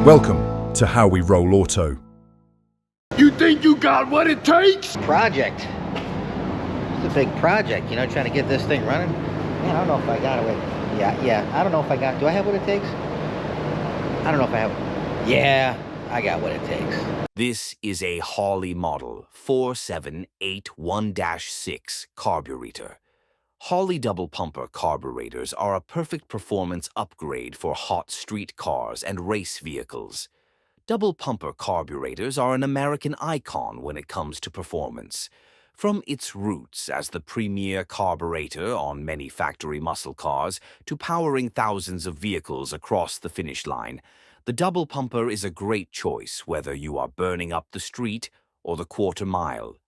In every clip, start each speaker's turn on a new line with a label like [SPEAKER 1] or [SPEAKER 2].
[SPEAKER 1] Welcome to How We Roll Auto.
[SPEAKER 2] You think you got what it takes?
[SPEAKER 3] Project. It's a big project, you know, trying to get this thing running. Man, I don't know if I got it. Yeah, I don't know if I got, do I have what it takes? I don't know if I have, yeah, I got what it takes.
[SPEAKER 4] This is a Hawley model 4781-6 Carburetor. Hawley double pumper carburetors are a perfect performance upgrade for hot street cars and race vehicles. Double pumper carburetors are an American icon when it comes to performance. From its roots as the premier carburetor on many factory muscle cars to powering thousands of vehicles across the finish line, the double pumper is a great choice whether you are burning up the street or the quarter mile.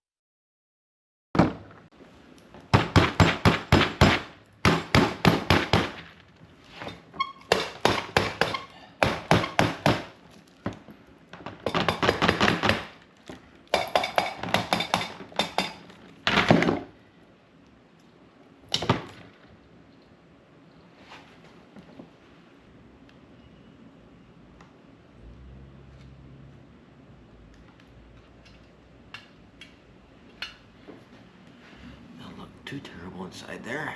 [SPEAKER 3] Don't look too terrible inside there.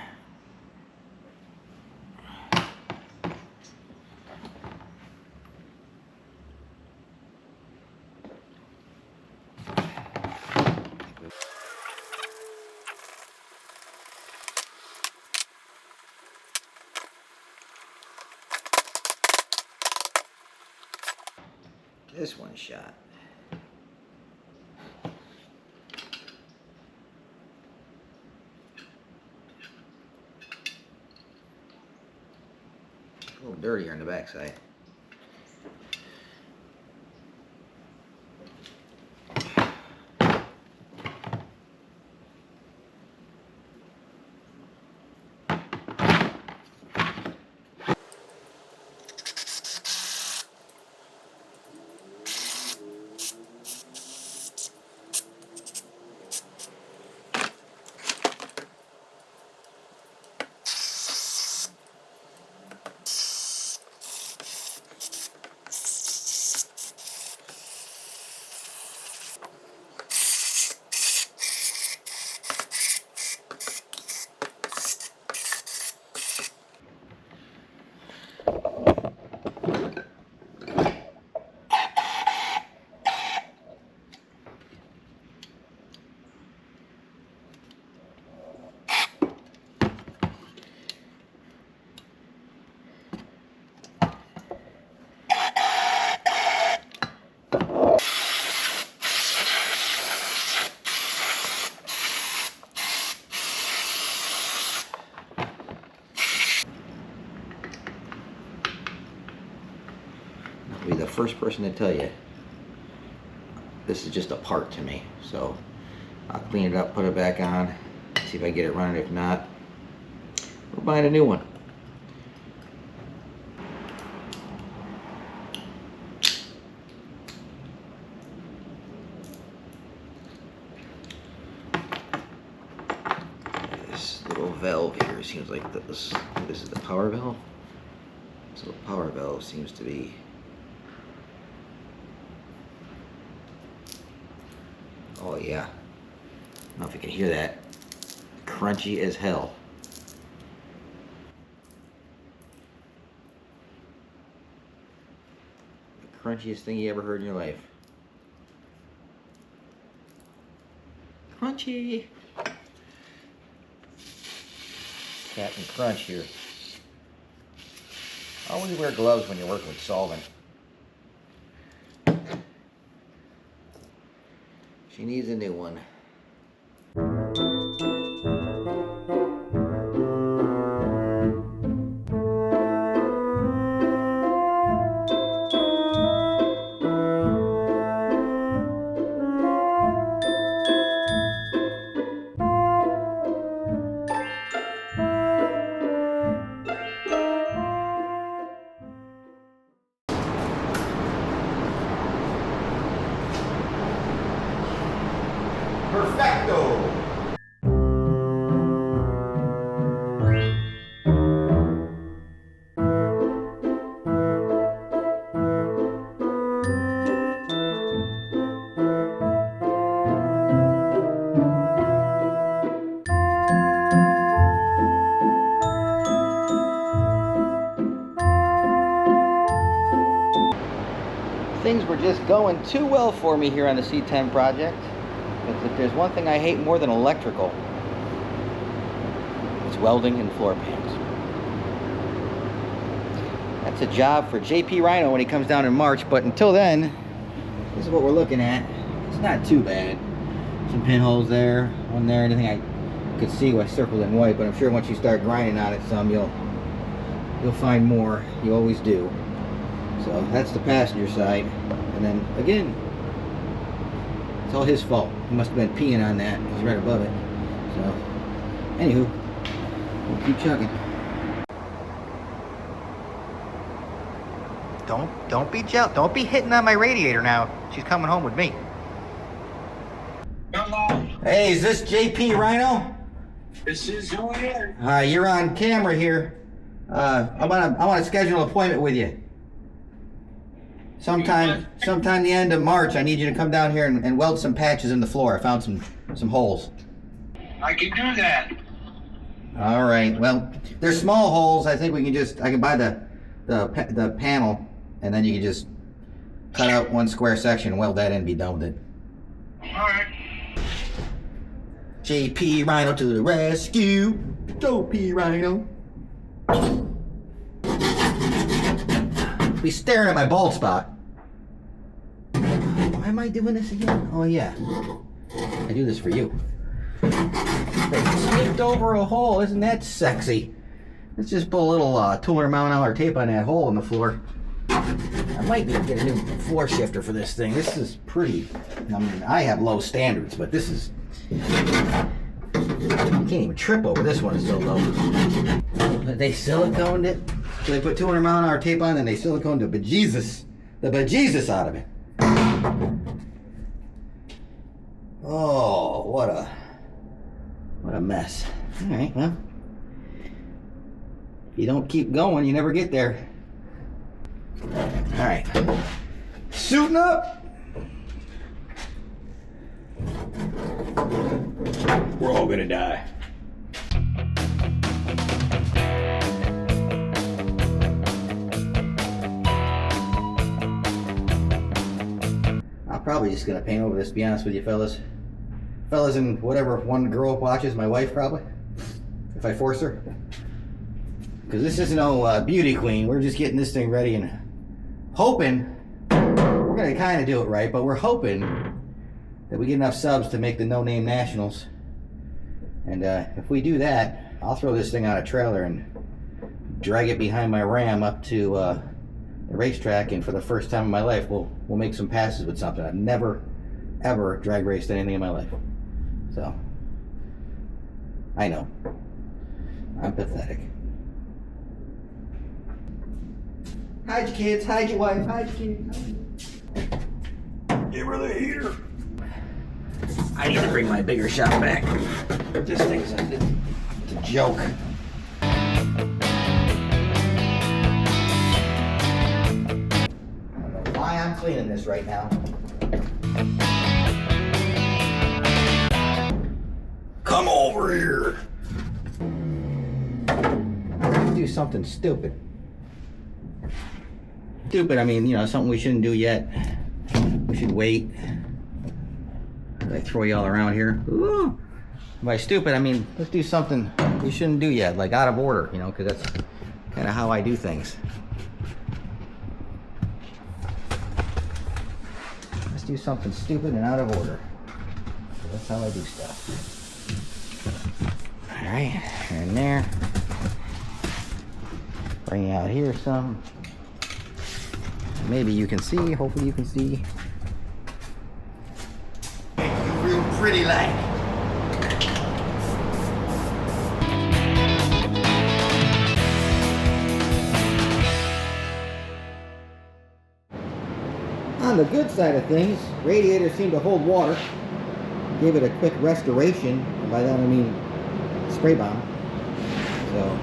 [SPEAKER 3] This one shot. A little dirtier on the backside. I'll be the first person to tell you this is just a part to me, so I'll clean it up, put it back on, see if I get it running. If not, we're buying a new one. This little valve here seems like this is the power valve. So the power valve seems to be, oh yeah, I don't know if you can hear that, crunchy as hell. The crunchiest thing you ever heard in your life. Crunchy. Captain Crunch here. Always wear gloves when you're working with solvent. She needs a new one. Things were just going too well for me here on the C10 project. Because if there's one thing I hate more than electrical, it's welding and floor pans. That's a job for JP Rhino when he comes down in March, but until then, this is what we're looking at. It's not too bad. Some pinholes there, one there, anything I could see was circled in white, but I'm sure once you start grinding on it some, you'll find more. You always do. So that's the passenger side, and then again, it's all his fault. He must have been peeing on that. He's right above it. So, anywho, we'll keep chugging. Don't be jealous. Don't be hitting on my radiator now. She's coming home with me.
[SPEAKER 2] Hello.
[SPEAKER 3] Hey, is this JP Rhino?
[SPEAKER 2] This is who it is.
[SPEAKER 3] You're on camera here. I want to schedule an appointment with you. Sometime the end of March, I need you to come down here and weld some patches in the floor. I found some holes.
[SPEAKER 2] I can do that.
[SPEAKER 3] All right. Well, they're small holes. I think we can I can buy the panel, and then you can just cut out one square section, weld that in, and be done with it.
[SPEAKER 2] All right.
[SPEAKER 3] JP Rhino to the rescue. JP Rhino. Be staring at my bald spot. Why am I doing this again? Oh yeah, I do this for you. They sneaked over a hole. Isn't that sexy? Let's just put a little 200-mile-an-hour tape on that hole in the floor. I might need to get a new floor shifter for this thing. This is pretty. I mean, I have low standards, but this is. You can't even trip over this one. It's so low. But they siliconed it. So they put 200-mile-an-hour tape on, and they siliconed the bejesus out of it. Oh, what a mess. All right, well, if you don't keep going, you never get there. All right, suiting up. We're all gonna die. I'm probably just gonna paint over this, to be honest with you, fellas. Fellas and whatever one girl watches, my wife probably, if I force her. Because this isn't no beauty queen. We're just getting this thing ready and hoping, we're gonna kind of do it right, but we're hoping that we get enough subs to make the No Name Nationals. And if we do that, I'll throw this thing on a trailer and drag it behind my Ram up to the racetrack, and for the first time in my life, we'll make some passes with something. I've never, ever drag raced anything in my life. So, I know. I'm pathetic. Hide your kids, hide your wife, hide your kids.
[SPEAKER 2] Give her the heater.
[SPEAKER 3] I need to bring my bigger shot back. This thing's it's a joke. I don't know why I'm cleaning this right now.
[SPEAKER 2] Come over here.
[SPEAKER 3] Let's do something stupid. Stupid, I mean, you know, something we shouldn't do yet. We should wait. I throw y'all around here. Ooh. By stupid, I mean, let's do something we shouldn't do yet, like out of order, you know, because that's kind of how I do things. Let's do something stupid and out of order. That's how I do stuff. All right, and there. Bring out here some. Maybe you can see, hopefully you can see. Real pretty like. On the good side of things, Radiator seemed to hold water. Gave it a quick restoration, and by that I mean spray bomb. So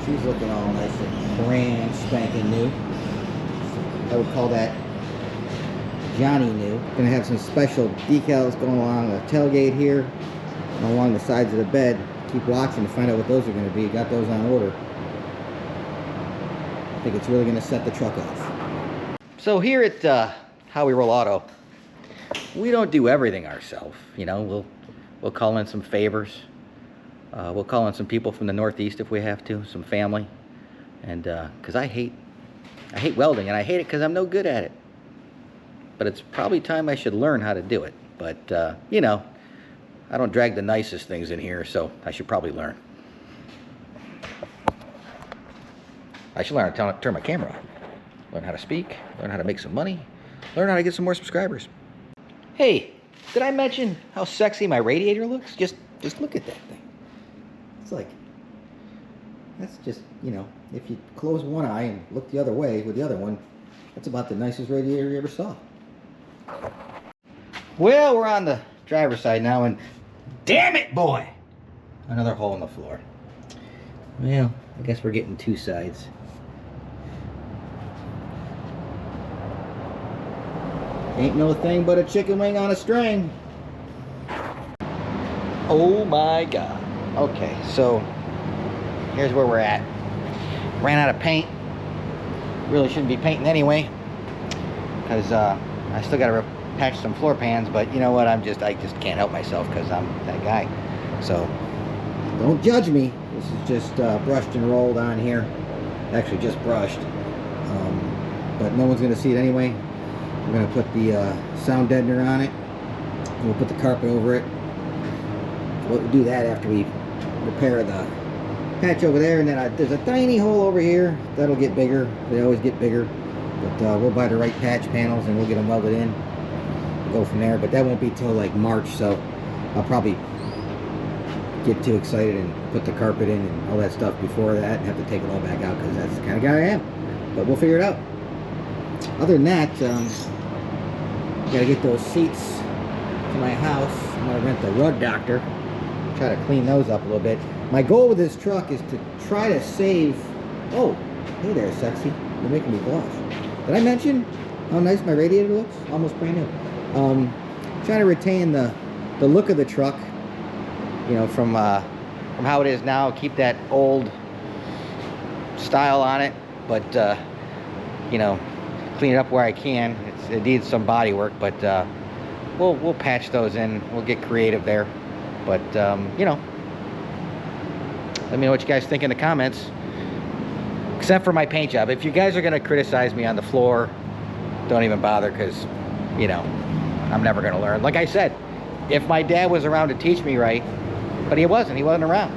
[SPEAKER 3] she's looking all nice and brand spanking new. I would call that Johnny new. Gonna have some special decals going along the tailgate here and along the sides of the bed. Keep watching to find out what those are gonna be. Got those on order. I think it's really gonna set the truck off. So here at How We Roll Auto. We don't do everything ourselves, you know. We'll call in some favors. We'll call in some people from the Northeast if we have to, some family. And because I hate welding, and I hate it because I'm no good at it. But it's probably time I should learn how to do it. But you know, I don't drag the nicest things in here, so I should probably learn. I should learn how to turn my camera on, learn how to speak, learn how to make some money, learn how to get some more subscribers. Hey, did I mention how sexy my radiator looks? Just look at that thing. It's like, that's just, you know, if you close one eye and look the other way with the other one, that's about the nicest radiator you ever saw. Well, we're on the driver's side now, and damn it, boy! Another hole in the floor. Well, I guess we're getting two sides. Ain't no thing but a chicken wing on a string. Oh my God. Okay, so here's where we're at. Ran out of paint. Really shouldn't be painting anyway, because I still got to patch some floor pans, but you know what? I just can't help myself because I'm that guy. So don't judge me. This is just brushed and rolled on here. Actually, just brushed. But no one's gonna see it anyway. We're gonna put the sound deadener on it, and we'll put the carpet over it. We'll do that after we repair the patch over there, and then there's a tiny hole over here that'll get bigger. They always get bigger, but we'll buy the right patch panels and we'll get them welded in. We'll go from there, but that won't be till like March, so I'll probably get too excited and put the carpet in and all that stuff before that and have to take it all back out, because that's the kind of guy I am. But we'll figure it out. Other than that, gotta get those seats to my house. I'm gonna rent the Rug Doctor, try to clean those up a little bit. My goal with this truck is to try to save... Oh, hey there, sexy. You're making me blush. Did I mention how nice my radiator looks? Almost brand new. Trying to retain the look of the truck, you know, from how it is now. Keep that old style on it, but you know, clean it up where I can. It needs some body work, but we'll patch those in. We'll get creative there. But you know, let me know what you guys think in the comments. Except for my paint job. If you guys are gonna criticize me on the floor, don't even bother, because you know, I'm never gonna learn. Like I said, if my dad was around to teach me right, but he wasn't around.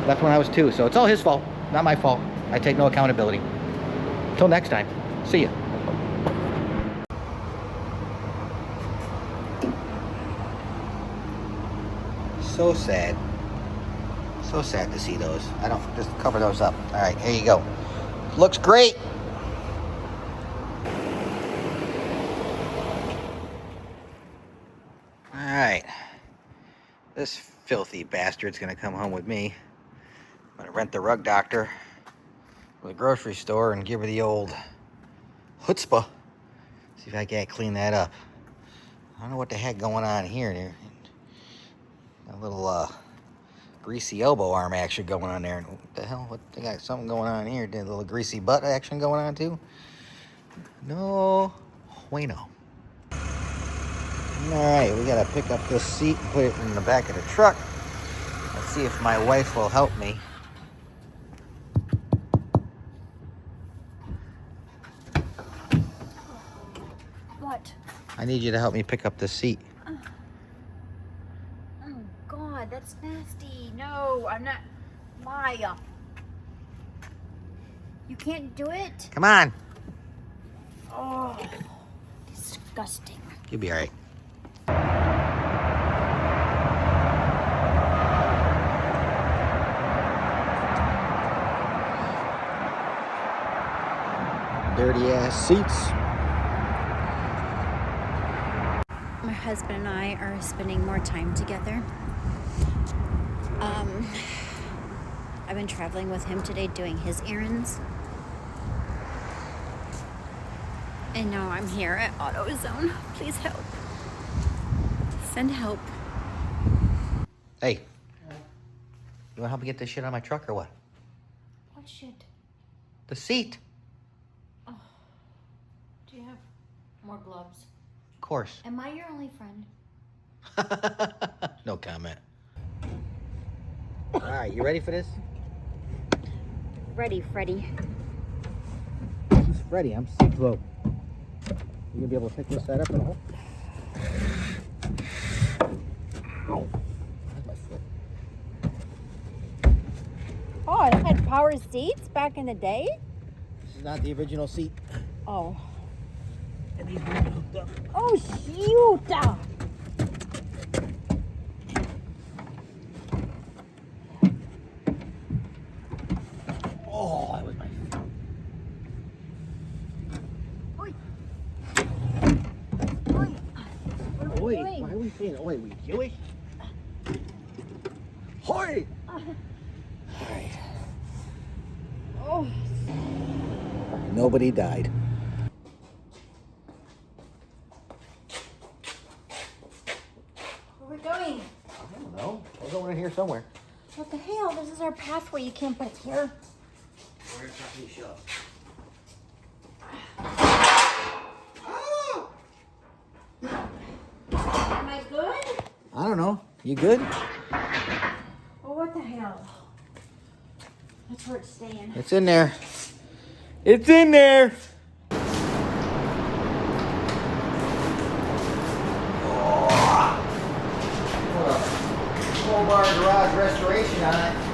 [SPEAKER 3] Left when I was 2, so it's all his fault, not my fault. I take no accountability. Until next time, see ya. So sad. So sad to see those. I don't, just cover those up. All right, here you go. Looks great. All right. This filthy bastard's gonna come home with me. I'm gonna rent the Rug Doctor from the grocery store and give her the old chutzpah. See if I can't clean that up. I don't know what the heck going on here. A little greasy elbow arm action going on there. What the hell? What, they got something going on here. Did a little greasy butt action going on too? No bueno. Alright, we gotta pick up this seat and put it in the back of the truck. Let's see if my wife will help me.
[SPEAKER 5] What?
[SPEAKER 3] I need you to help me pick up this seat.
[SPEAKER 5] Oh God, that's nasty. No, I'm not. Why? You can't do it?
[SPEAKER 3] Come on.
[SPEAKER 5] Oh, disgusting.
[SPEAKER 3] You'll be alright. Dirty ass seats.
[SPEAKER 5] My husband and I are spending more time together. I've been traveling with him today doing his errands. And now I'm here at AutoZone. Please help. Send help.
[SPEAKER 3] Hey. You wanna help me get this shit on my truck or what?
[SPEAKER 5] What shit?
[SPEAKER 3] The seat.
[SPEAKER 5] Do you have More gloves.
[SPEAKER 3] Of course.
[SPEAKER 5] Am I your only friend?
[SPEAKER 3] No comment. All right, you ready for this?
[SPEAKER 5] Ready, Freddy.
[SPEAKER 3] This is Freddy. I'm C10. You gonna be able to pick this side up and all? Ow. That's my foot.
[SPEAKER 5] Oh, it had power seats back in the day?
[SPEAKER 3] This is not the original seat.
[SPEAKER 5] Oh.
[SPEAKER 3] And these wheels are hooked up.
[SPEAKER 5] Oh, shoot!
[SPEAKER 3] Oh, that was my
[SPEAKER 5] Oi.
[SPEAKER 3] Oi, why are we saying oi? We Jewish? Hoi! Alright.
[SPEAKER 5] Oh.
[SPEAKER 3] Nobody died.
[SPEAKER 5] Where are we going?
[SPEAKER 3] I don't know. There's over in here somewhere.
[SPEAKER 5] What the hell? This is our pathway. You can't put it here.
[SPEAKER 3] Where's the shop?
[SPEAKER 5] Am I good?
[SPEAKER 3] I don't know. You good?
[SPEAKER 5] Oh, what the hell? That's where it's staying.
[SPEAKER 3] It's in there. It's in there. Full bar garage restoration on it.